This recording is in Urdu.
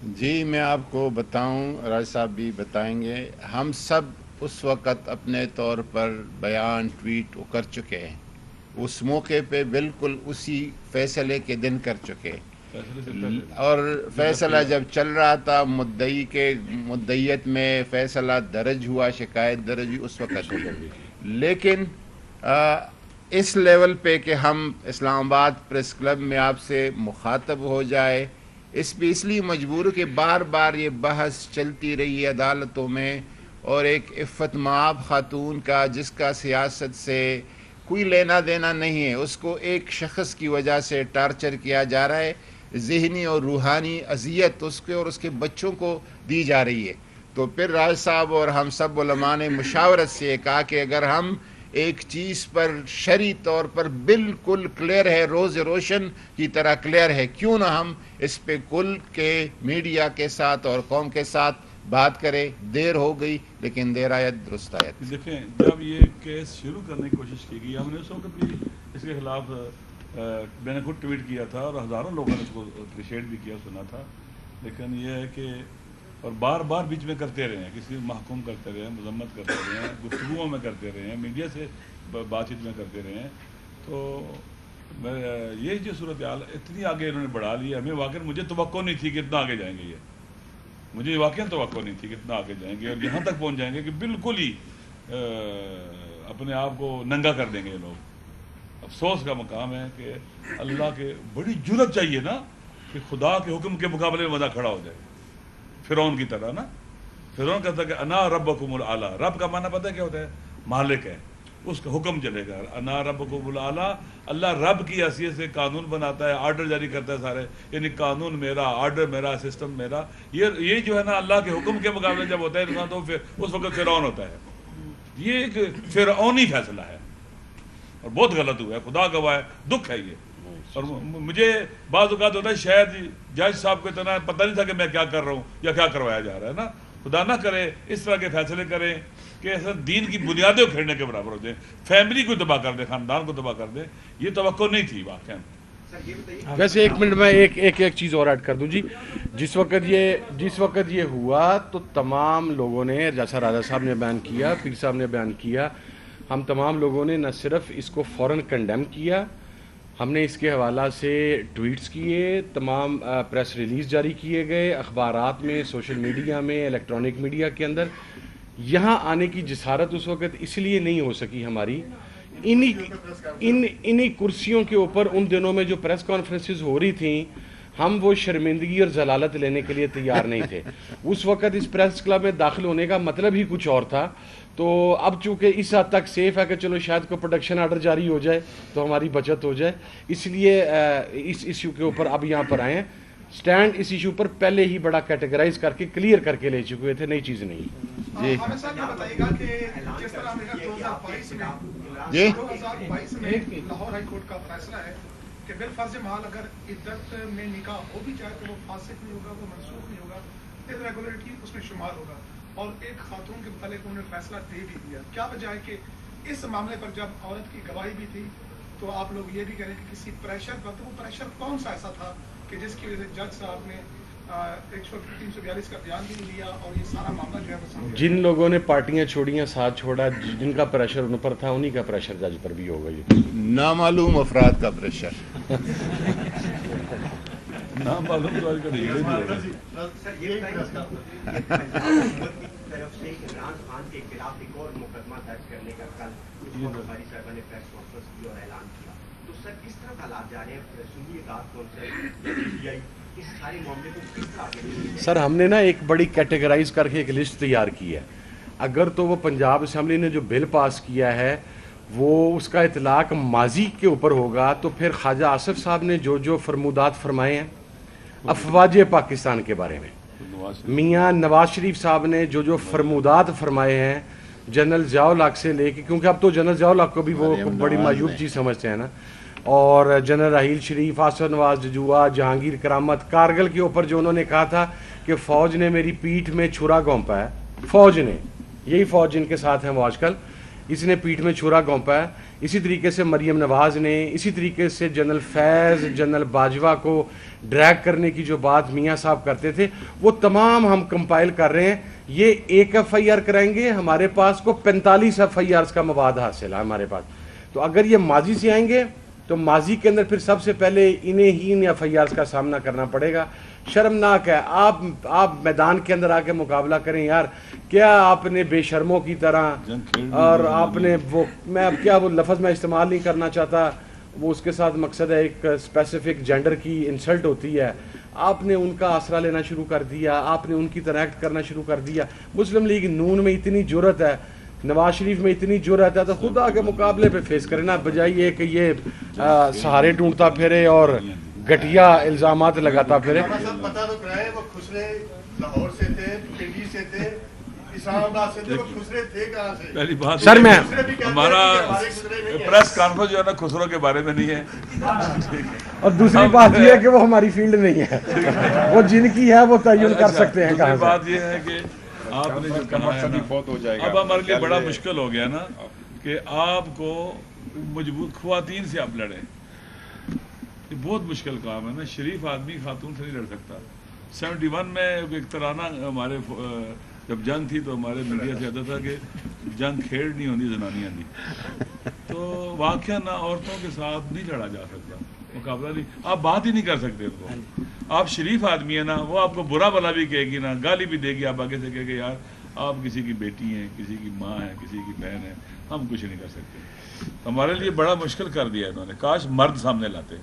جی میں آپ کو بتاؤں، راج صاحب بھی بتائیں گے، ہم سب اس وقت اپنے طور پر بیان ٹویٹ کر چکے ہیں، اس موقع پہ بالکل اسی فیصلے کے دن کر چکے، فیصلے سے پہلے اور جب ایف فیصلہ آئی آر جب چل رہا تھا مدعیت میں فیصلہ درج ہوا، شکایت درج ہوئی اس وقت ہوئی، لیکن اس لیول پہ کہ ہم اسلام آباد پریس کلب میں آپ سے مخاطب ہو جائے، اس پہ اس لیے مجبور کہ بار بار یہ بحث چلتی رہی عدالتوں میں، اور ایک عفت مآب خاتون کا جس کا سیاست سے کوئی لینا دینا نہیں ہے، اس کو ایک شخص کی وجہ سے ٹارچر کیا جا رہا ہے، ذہنی اور روحانی اذیت اس کے اور اس کے بچوں کو دی جا رہی ہے۔ تو پھر راج صاحب اور ہم سب علماء نے مشاورت سے کہا کہ اگر ہم ایک چیز پر شرعی طور پر بالکل کلیئر ہے، روز روشن کی طرح کلیئر ہے، کیوں نہ ہم اس پہ کل کے میڈیا کے ساتھ اور قوم کے ساتھ بات کرے۔ دیر ہو گئی لیکن دیر آیت درست آیت۔ دیکھیں، جب یہ کیس شروع کرنے کی کوشش کی گئی، ہم نے اس وقت بھی اس کے خلاف میں نے خود ٹویٹ کیا تھا، اور ہزاروں لوگوں نے اس کو اپریشیٹ بھی کیا، سنا تھا، لیکن یہ ہے کہ اور بار بار بیچ میں کرتے رہے ہیں، کسی محکوم کرتے رہے ہیں، مذمت کرتے رہے ہیں، گفتگوؤں میں کرتے رہے ہیں، میڈیا سے بات چیت میں کرتے رہے ہیں، تو یہ جو صورتحال اتنی آگے انہوں نے بڑھا لی ہے، ہمیں واقعی مجھے توقع نہیں تھی کہ اتنا آگے جائیں گے، مجھے واقعی توقع نہیں تھی کہ اتنا آگے جائیں گے، اور یہاں تک پہنچ جائیں گے کہ بالکل ہی اپنے آپ کو ننگا کر دیں گے یہ لوگ۔ افسوس کا مقام ہے کہ اللہ کے بڑی جرت چاہیے نا کہ خدا کے حکم کے مقابلے میں بندہ کھڑا ہو جائے، فرعون کی طرح نا۔ فرعون کہتا ہے کہ انا ربکم الاعلیٰ، رب کا معنی پتہ ہے کیا ہوتا ہے؟ مالک ہے، اس کا حکم چلے گا، انا ربکم الاعلیٰ۔ اللہ رب کی حیثیت سے قانون بناتا ہے، آرڈر جاری کرتا ہے سارے، یعنی قانون میرا، آرڈر میرا، سسٹم میرا۔ یہ جو ہے نا اللہ کے حکم کے مقابلے جب ہوتا ہے انسان، تو پھر اس وقت فرعون ہوتا ہے۔ یہ ایک فرعونی فیصلہ ہے اور بہت غلط ہوا ہے، خدا گواہ ہے، دکھ ہے یہ۔ اور مجھے بعض اوقات ہوتا ہے شاید جج صاحب کو اتنا پتہ نہیں تھا کہ میں کیا کر رہا ہوں یا کیا کروایا جا رہا ہے نا۔ خدا نہ کرے اس طرح کے فیصلے کریں کہ ایسا دین کی بنیادیں کھیڑنے کے برابر ہو جائیں، فیملی کو تباہ کر دیں، خاندان کو تباہ کر دیں۔ یہ توقع نہیں تھی واقعا۔ ویسے ایک منٹ میں ایک چیز اور ایڈ کر دوں جی۔ جس وقت یہ ہوا تو تمام لوگوں نے، جیسا راجا صاحب نے بیان کیا، پیر صاحب نے بیان کیا، ہم تمام لوگوں نے نہ صرف اس کو فوراً کنڈیم کیا، ہم نے اس کے حوالہ سے ٹویٹس کیے، تمام پریس ریلیز جاری کیے گئے، اخبارات میں، سوشل میڈیا میں، الیکٹرانک میڈیا کے اندر۔ یہاں آنے کی جسارت اس وقت اس لیے نہیں ہو سکی ہماری، انہی کرسیوں کے اوپر ان دنوں میں جو پریس کانفرنسز ہو رہی تھیں، ہم وہ شرمندگی اور ضلالت لینے کے لیے تیار نہیں تھے۔ اس وقت اس پریس کلب میں داخل ہونے کا مطلب ہی کچھ اور تھا۔ تو اب چونکہ اس حد تک سیف ہے کہ چلو شاید کوئی پروڈکشن آرڈر جاری ہو جائے تو ہماری بچت ہو جائے، اس لیے اس ایشو کے اوپر اب یہاں پر آئے ہیں۔ سٹینڈ اس ایشو پر پہلے ہی بڑا کیٹیگرائز کر کے کلیئر کر کے لے چکے تھے، نئی چیز نہیں۔ جی ہمیں صاحب یہ بتائیے گا کہ جس طرح ہم نے 2022 میں لاہور ہائی کورٹ کا فیصلہ ہے کہ بالفرض محال اگر عدت میں نکاح ہو بھی جائے تو وہ فاسق نہیں ہوگا، وہ منسوخ نہیں ہوگا، ریگولرٹی اس میں شمار ہوگا، اور ایک خاتون کے متعلق انہوں نے فیصلہ دے بھی دیا۔ کیا وجہ ہے کہ اس معاملے پر جب عورت کی گواہی بھی تھی تو آپ لوگ یہ بھی کہہ رہے ہیں کہ کسی پریشر پر، تو وہ پریشر کون سا ایسا تھا کہ جس کی وجہ سے جج صاحب نے 342 کا بیان بھی لیا اور یہ سارا معاملہ جو ہے وہ سامنے؟ جن لوگوں نے پارٹیاں چھوڑیاں، ساتھ چھوڑا، جن کا پریشر ان پر تھا، انہی کا پریشر جج پر بھی ہوگا۔ یہ نامعلوم افراد کا پریشر۔ نام معلوم تو آج کل ہیلے بھی ہوگا۔ سر یہ بتائیے حکومت کی طرف سے عمران خان کے خلاف ایک اور مقدمہ درج کرنے کا کل بخاری صاحبہ نے پریس کانفرنس کی اور اعلان کیا، تو سر کس طرح حالات جا رہے ہیں؟ سنیے بات کون سے اس سارے معاملے کو کس طرح آگے؟ سر ہم نے نا ایک بڑی کیٹیگرائز کر کے ایک لسٹ تیار کی ہے۔ اگر تو وہ پنجاب اسمبلی نے جو بل پاس کیا ہے وہ اس کا اطلاق ماضی کے اوپر ہوگا، تو پھر خواجہ آصف صاحب نے جو فرمودات فرمائے ہیں افواج پاکستان کے بارے میں، میاں نواز شریف صاحب نے جو فرمودات فرمائے ہیں جنرل ضیاء الحق سے لے کے، کیونکہ اب تو جنرل ضیاء الحق کو بھی وہ بڑی معیوب چیز سمجھتے ہیں نا، اور جنرل راحیل شریف، آصف نواز ججوا، جہانگیر کرامت، کارگل کے اوپر جو انہوں نے کہا تھا کہ فوج نے میری پیٹھ میں چھرا گھونپا ہے، فوج نے، یہی فوج جن کے ساتھ ہیں وہ آج کل، اس نے پیٹھ میں چھرا گھونپا ہے. اسی طریقے سے مریم نواز نے, اسی طریقے سے جنرل فیض, جنرل باجوہ کو ڈریگ کرنے کی جو بات میاں صاحب کرتے تھے, وہ تمام ہم کمپائل کر رہے ہیں. یہ ایک ایف آئی آر کرائیں گے, ہمارے پاس کو 45 ایف آئی آرز کا مواد حاصل ہے ہمارے پاس. تو اگر یہ ماضی سے آئیں گے تو ماضی کے اندر پھر سب سے پہلے انہیں ہی ان ایف آئی آرز کا سامنا کرنا پڑے گا. شرمناک ہے. آپ میدان کے اندر آ کے مقابلہ کریں یار. کیا آپ نے بے شرموں کی طرح, اور آپ نے وہ, میں اب کیا وہ لفظ میں استعمال نہیں کرنا چاہتا, وہ اس کے ساتھ مقصد ہے ایک اسپیسیفک جینڈر کی انسلٹ ہوتی ہے, آپ نے ان کا آسرا لینا شروع کر دیا, آپ نے ان کی طرح ایکٹ کرنا شروع کر دیا. مسلم لیگ نون میں اتنی جرت ہے, نواز شریف میں اتنی جرت ہے, تو خدا کے مقابلے پہ فیس کرنا بجائے یہ کہ یہ سہارے ڈھونڈتا پھرے اور گھٹیا الزامات لگاتا پھرے. پتہ تو کرائے وہ خسرے لاہور سے تھے, پنڈی سے تھے, اسلام آباد سے تھے, وہ خسرے تھے کہاں سے؟ پہلی بات سر میں ہمارا پریس کانفرنس جو ہے نا خسروں کے بارے میں نہیں ہے, اور دوسری بات یہ ہے کہ وہ ہماری فیلڈ نہیں ہے, وہ جن کی ہے وہ تعین کر سکتے ہیں کہاں سے. بات یہ ہے کہ آپ نے جو کہا ہے نا, اب ہمارے لیے بڑا مشکل ہو گیا نا کہ آپ کو مجبور خواتین سے آپ لڑیں. یہ بہت مشکل کام ہے نا. شریف آدمی خاتون سے نہیں لڑ سکتا. 71 میں ایک ترانہ ہمارے جب جنگ تھی تو ہمارے میڈیا سے آتا تھا کہ جنگ کھیڑ نہیں ہوتی زنانیاں دی. تو واقعہ نہ عورتوں کے ساتھ نہیں لڑا جا سکتا, مقابلہ نہیں, آپ بات ہی نہیں کر سکتے ان کو. آپ شریف آدمی ہیں نا, وہ آپ کو برا بھلا بھی کہے گی نا, گالی بھی دے گی, آپ آگے سے کہے کہ یار آپ کسی کی بیٹی ہیں, کسی کی ماں ہیں, کسی کی بہن ہے, ہم کچھ نہیں کر سکتے. ہمارے لیے بڑا مشکل کر دیا انہوں نے. کاش مرد سامنے لاتے.